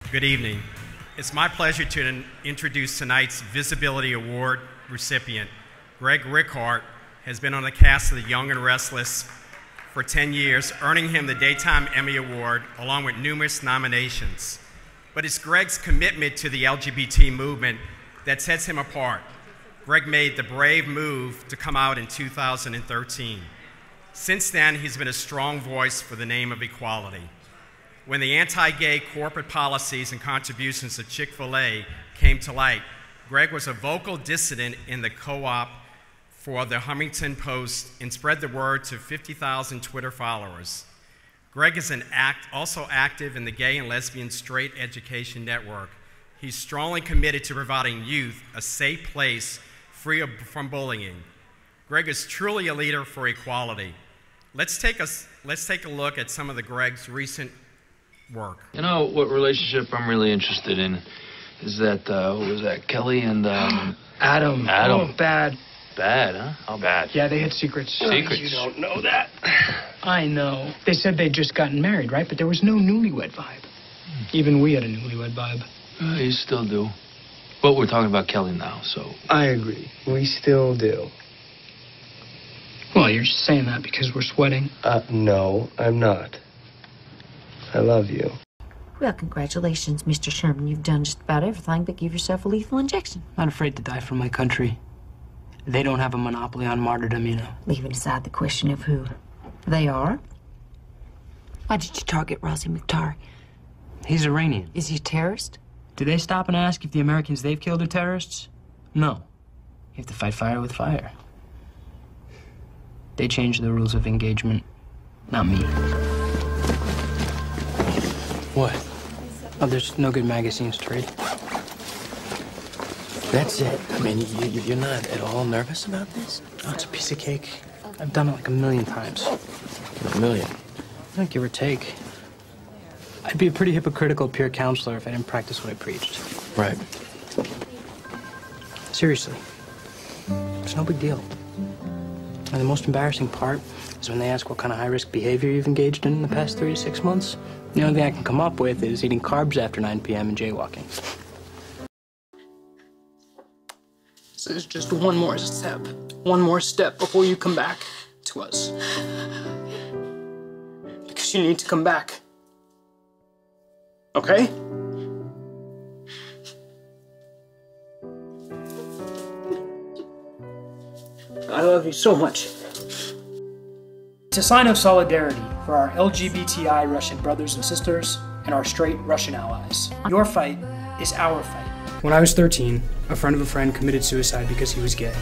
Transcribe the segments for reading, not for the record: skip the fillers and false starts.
Good evening. It's my pleasure to introduce tonight's Visibility Award recipient. Greg Rikaart has been on the cast of The Young and Restless for 10 years, earning him the Daytime Emmy Award along with numerous nominations. But it's Greg's commitment to the LGBT movement that sets him apart. Greg made the brave move to come out in 2013. Since then, he's been a strong voice for the name of equality. When the anti-gay corporate policies and contributions of Chick-fil-A came to light, Greg was a vocal dissident in the co-op for the Huffington Post and spread the word to 50,000 Twitter followers. Greg is also active in the Gay and Lesbian Straight Education Network. He's strongly committed to providing youth a safe place free from bullying. Greg is truly a leader for equality. Let's take a look at some of Greg's recent work. You know what relationship I'm really interested in is that, what was that, Kelly and, Adam. Oh, bad. Bad, huh? How bad? Yeah, they had secrets. Secrets? You don't know that. I know. They said they'd just gotten married, right? But there was no newlywed vibe. Even we had a newlywed vibe. You still do. But we're talking about Kelly now, so... I agree. We still do. Well, you're just saying that because we're sweating. No, I'm not. I love you. Well, congratulations, Mr. Sherman. You've done just about everything but give yourself a lethal injection. Not afraid to die for my country. They don't have a monopoly on martyrdom, you know. Leaving aside the question of who they are, why did you target Razi Mukhtar? He's Iranian. Is he a terrorist? Do they stop and ask if the Americans they've killed are terrorists? No. You have to fight fire with fire. They changed the rules of engagement, not me. What? Oh, there's no good magazines to read. That's it. I mean, you're not at all nervous about this? Oh, it's a piece of cake. I've done it like 1,000,000 times. 1,000,000? Give or take. I'd be a pretty hypocritical peer counselor if I didn't practice what I preached. Right. Seriously. It's no big deal. And the most embarrassing part is when they ask what kind of high-risk behavior you've engaged in the past 3 to 6 months. The only thing I can come up with is eating carbs after 9 p.m. and jaywalking. So there's just one more step. One more step before you come back to us. Because you need to come back. Okay? I love you so much. It's a sign of solidarity for our LGBTI Russian brothers and sisters and our straight Russian allies. Your fight is our fight. When I was 13, a friend of a friend committed suicide because he was gay.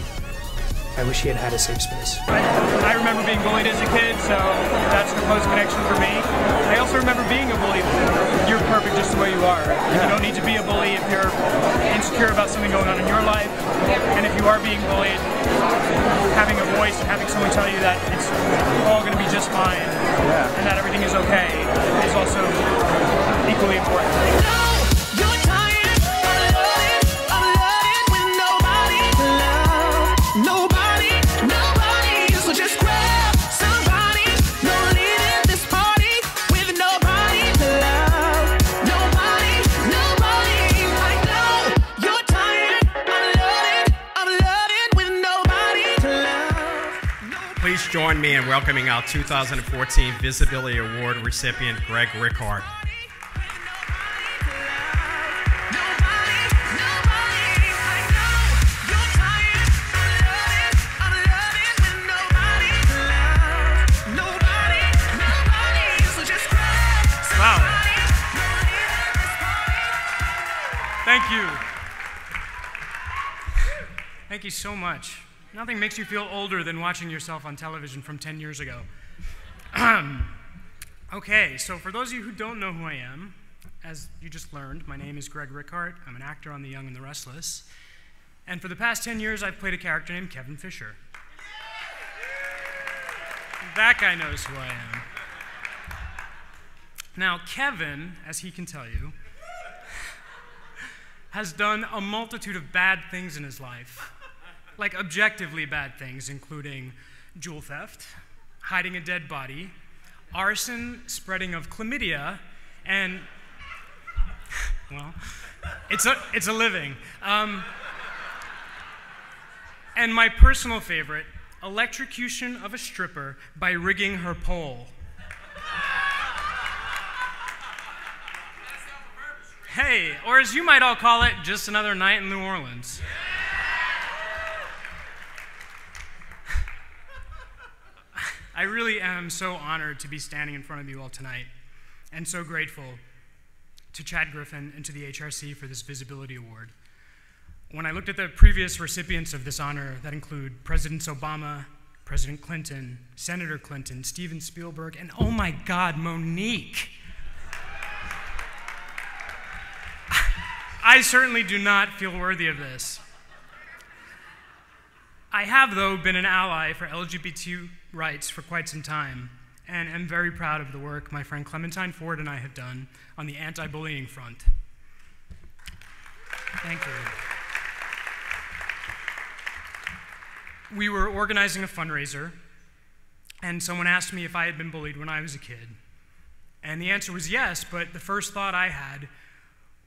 I wish he had had a safe space. I remember being bullied as a kid, so that's the close connection for me. I also remember being a bully. You're perfect just the way you are. You don't need to be a bully if you're insecure about something going on in your life. And if you are being bullied, having a voice and having someone tell you that it's all going to be just fine and that everything is okay is also equally important. Please join me in welcoming our 2014 Visibility Award recipient, Greg Rikaart. Wow. Thank you. Thank you so much. Nothing makes you feel older than watching yourself on television from 10 years ago. Okay, so for those of you who don't know who I am, as you just learned, my name is Greg Rikaart. I'm an actor on The Young and the Restless. And for the past 10 years, I've played a character named Kevin Fisher. That guy knows who I am. Now, Kevin, as he can tell you, has done a multitude of bad things in his life. Like objectively bad things, including jewel theft, hiding a dead body, arson, spreading of chlamydia, and Well, it's a living. And my personal favorite, electrocution of a stripper by rigging her pole. Hey, or as you might all call it, just another night in New Orleans. I really am so honored to be standing in front of you all tonight, and so grateful to Chad Griffin and to the HRC for this Visibility Award. When I looked at the previous recipients of this honor, that include Presidents Obama, President Clinton, Senator Clinton, Steven Spielberg, and oh my God, Monique. I certainly do not feel worthy of this. I have, though, been an ally for LGBT rights for quite some time, and am very proud of the work my friend Clementine Ford and I have done on the anti-bullying front. Thank you. We were organizing a fundraiser, and someone asked me if I had been bullied when I was a kid. And the answer was yes, but the first thought I had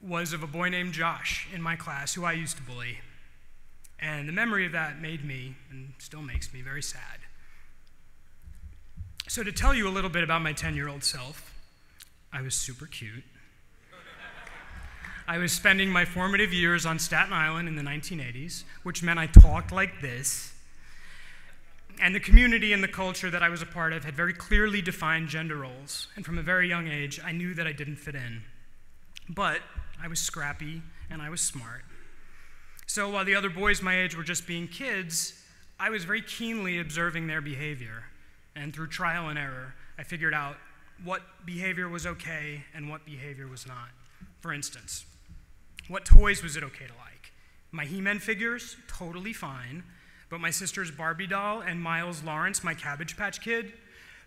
was of a boy named Josh in my class who I used to bully. And the memory of that made me, and still makes me, very sad. So to tell you a little bit about my 10-year-old self, I was super cute. I was spending my formative years on Staten Island in the 1980s, which meant I talked like this. And the community and the culture that I was a part of had very clearly defined gender roles. And from a very young age, I knew that I didn't fit in. But I was scrappy and I was smart. So while the other boys my age were just being kids, I was very keenly observing their behavior. And through trial and error, I figured out what behavior was okay and what behavior was not. For instance, what toys was it okay to like? My He-Man figures, totally fine, but my sister's Barbie doll and Miles Lawrence, my Cabbage Patch Kid,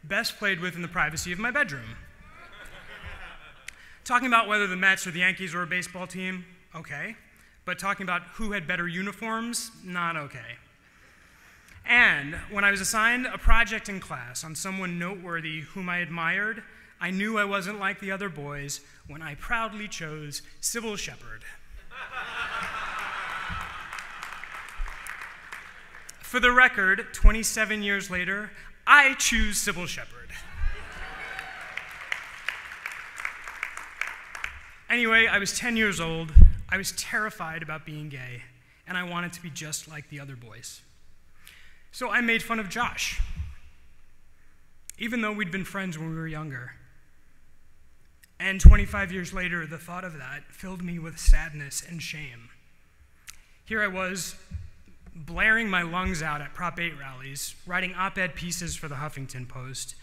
best played with in the privacy of my bedroom. Talking about whether the Mets or the Yankees were a baseball team, okay. But talking about who had better uniforms, not okay. And when I was assigned a project in class on someone noteworthy whom I admired, I knew I wasn't like the other boys when I proudly chose Sybil Shepherd. For the record, 27 years later, I choose Sybil Shepherd. Anyway, I was 10 years old, I was terrified about being gay, and I wanted to be just like the other boys. So I made fun of Josh, even though we'd been friends when we were younger. And 25 years later, the thought of that filled me with sadness and shame. Here I was, blaring my lungs out at Prop 8 rallies, writing op-ed pieces for the Huffington Post,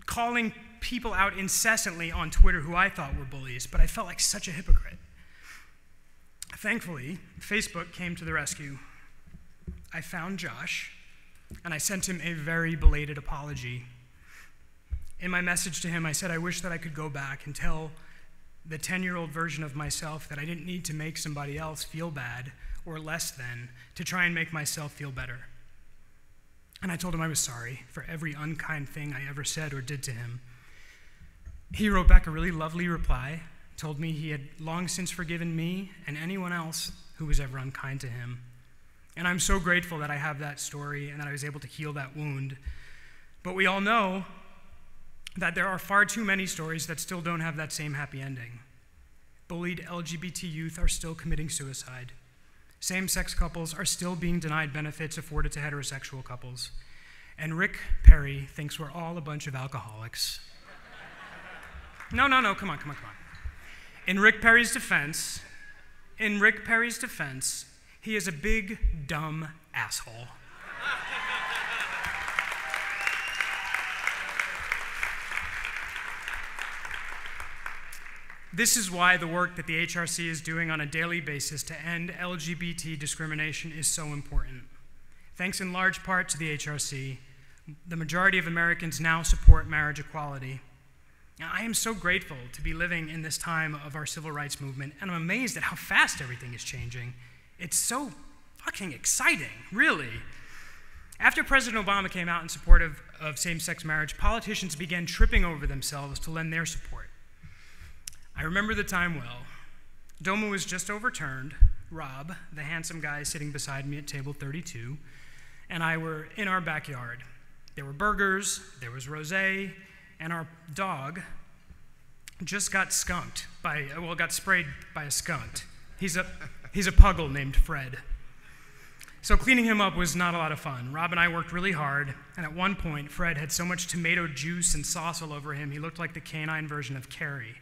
calling people out incessantly on Twitter who I thought were bullies, but I felt like such a hypocrite. Thankfully, Facebook came to the rescue. I found Josh, and I sent him a very belated apology. In my message to him, I said I wish that I could go back and tell the 10-year-old version of myself that I didn't need to make somebody else feel bad or less than to try and make myself feel better. And I told him I was sorry for every unkind thing I ever said or did to him. He wrote back a really lovely reply, told me he had long since forgiven me and anyone else who was ever unkind to him. And I'm so grateful that I have that story and that I was able to heal that wound. But we all know that there are far too many stories that still don't have that same happy ending. Bullied LGBT youth are still committing suicide. Same-sex couples are still being denied benefits afforded to heterosexual couples. And Rick Perry thinks we're all a bunch of alcoholics. No, come on. In Rick Perry's defense, he is a big, dumb asshole. This is why the work that the HRC is doing on a daily basis to end LGBT discrimination is so important. Thanks in large part to the HRC, the majority of Americans now support marriage equality. Now, I am so grateful to be living in this time of our civil rights movement, and I'm amazed at how fast everything is changing. It's so fucking exciting, really. After President Obama came out in support of same-sex marriage, politicians began tripping over themselves to lend their support. I remember the time well. DOMA was just overturned. Rob, the handsome guy sitting beside me at table 32, and I were in our backyard. There were burgers, there was rosé, and our dog just got got sprayed by a skunk. He's a puggle named Fred. So cleaning him up was not a lot of fun. Rob and I worked really hard, and at one point, Fred had so much tomato juice and sauce all over him, he looked like the canine version of Carrie.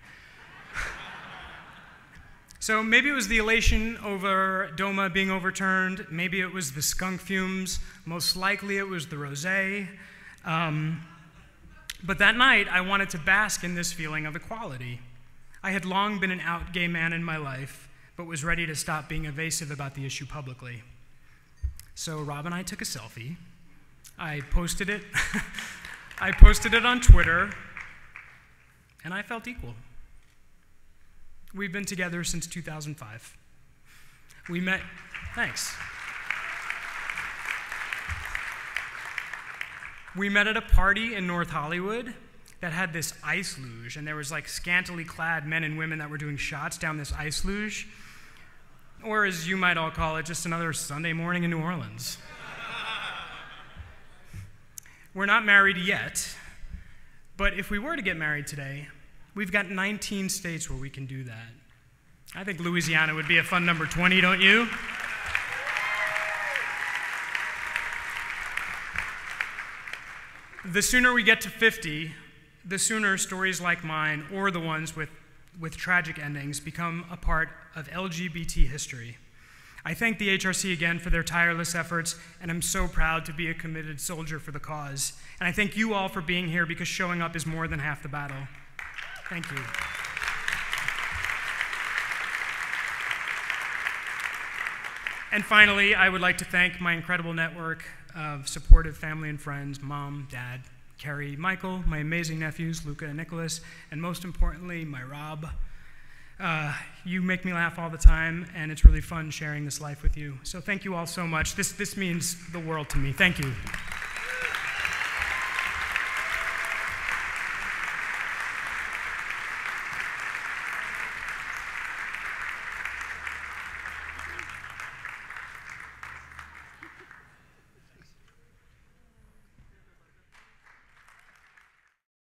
So maybe it was the elation over DOMA being overturned, maybe it was the skunk fumes, most likely it was the rosé. But that night, I wanted to bask in this feeling of equality. I had long been an out gay man in my life, but was ready to stop being evasive about the issue publicly. So Rob and I took a selfie. I posted it. I posted it on Twitter, and I felt equal. We've been together since 2005. Thanks. We met at a party in North Hollywood that had this ice luge, and there was like scantily clad men and women that were doing shots down this ice luge, or as you might all call it, just another Sunday morning in New Orleans. We're not married yet, but if we were to get married today, we've got 19 states where we can do that. I think Louisiana would be a fun number 20, don't you? The sooner we get to 50, the sooner stories like mine, or the ones with tragic endings, become a part of LGBT history. I thank the HRC again for their tireless efforts, and I'm so proud to be a committed soldier for the cause. And I thank you all for being here, because showing up is more than half the battle. Thank you. And finally, I would like to thank my incredible network of supportive family and friends, Mom, Dad, Carrie, Michael, my amazing nephews, Luca and Nicholas, and most importantly, my Rob. You make me laugh all the time, and it's really fun sharing this life with you. So thank you all so much. This means the world to me. Thank you.